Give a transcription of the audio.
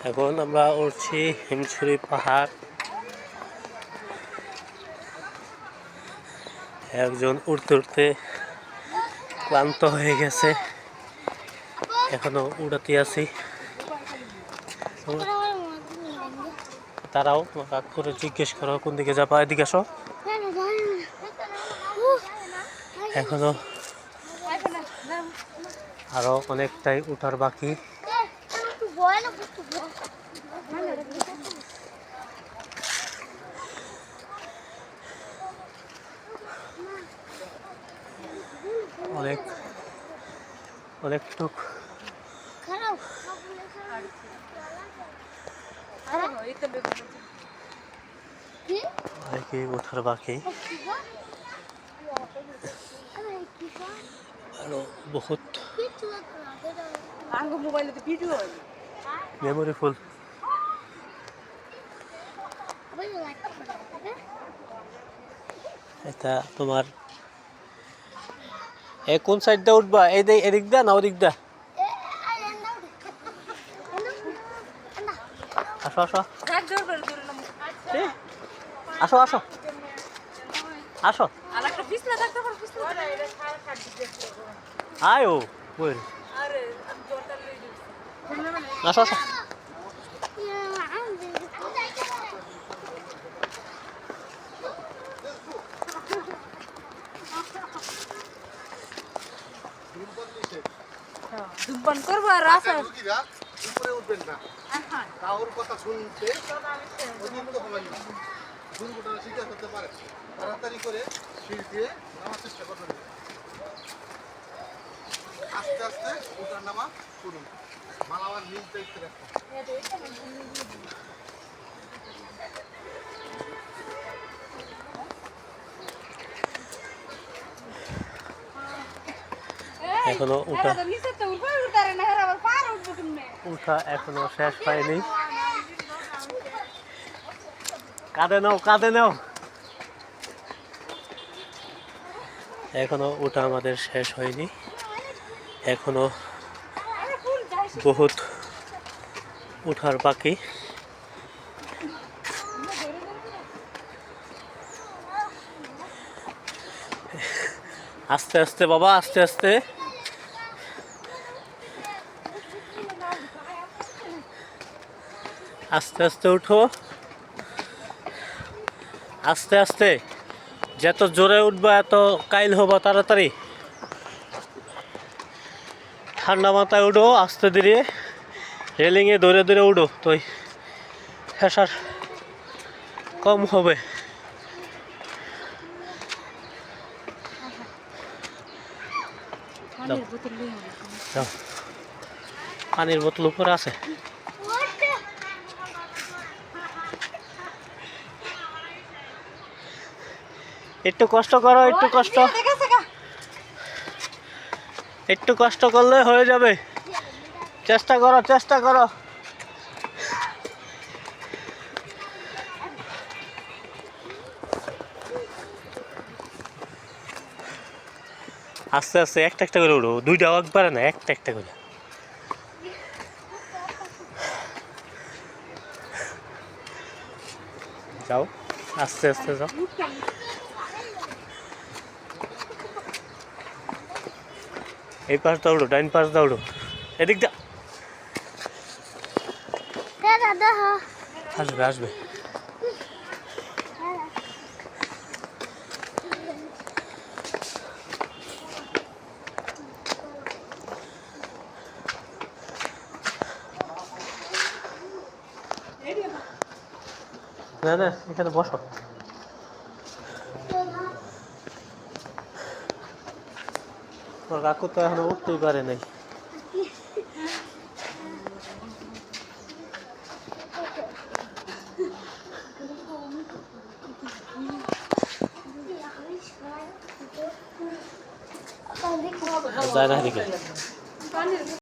এখন আমরা উঠছি হিমছড়ি পাহাড়। একজন উঠতে উঠতে ক্লান্ত হয়ে গেছে, এখনো উড়াতে আছি। তারাও রাগ করে জিজ্ঞেস করো কোন দিকে যাবা, এদিকে আসো। এখনো আরো অনেকটাই উঠার বাকি। অনেকটুক উঠার বাকি, আরো বহুত মেমোরিফুল। এটা তোমার কোন সাইড দিয়ে উঠবা, এদিক দা না ওদিক দা? আসো আসো আসো আসো আসো আয়ো আসো আসো। ধূমপান করবো আর উপরে উঠবেন না, কাউর কথা শুনতে শিকার করতে পারে। তাড়াতাড়ি করে সিঁড়ি দিয়ে নামার চেষ্টা করবেন, আস্তে আস্তে উঠার নামা করুন। মালামাল নিজ দায়িত্বে রাখুন। এখনো উঠা এখনো শেষ হয়নি। কাঁধে নাও কাঁধে নাও। এখনো উঠা আমাদের শেষ হয়নি, এখনো বহুত উঠার বাকি। আস্তে আস্তে বাবা, আস্তে আস্তে। আস্তে আস্তে উঠো, আস্তে আস্তে। যত জোরে উঠবা এত কাইল হবা তাড়াতাড়ি। ঠান্ডা মাথায় উঠো, আস্তে ধীরে রেলিংয়ে ধরে ধরে উঠো, তো প্রেশার কম হবে। পানির বোতল উপরে আছে। একটু কষ্ট করো, একটু কষ্ট, একটু কষ্ট করলে হয়ে যাবে। চেষ্টা করো, চেষ্টা করো। আস্তে আস্তে একটা একটা করে উঠো, দুইটা একবারে না, একটা একটা করে। যাও আস্তে আস্তে যাও। এই পাশ দৌড়ো, ডাইন পাশ দৌড়ো, এদিক দা। আসবে আসবে। না না, এখানে বসো। তোর কাকু তো এখনো উঠতেই পারে নাই। যায় না এদিকে।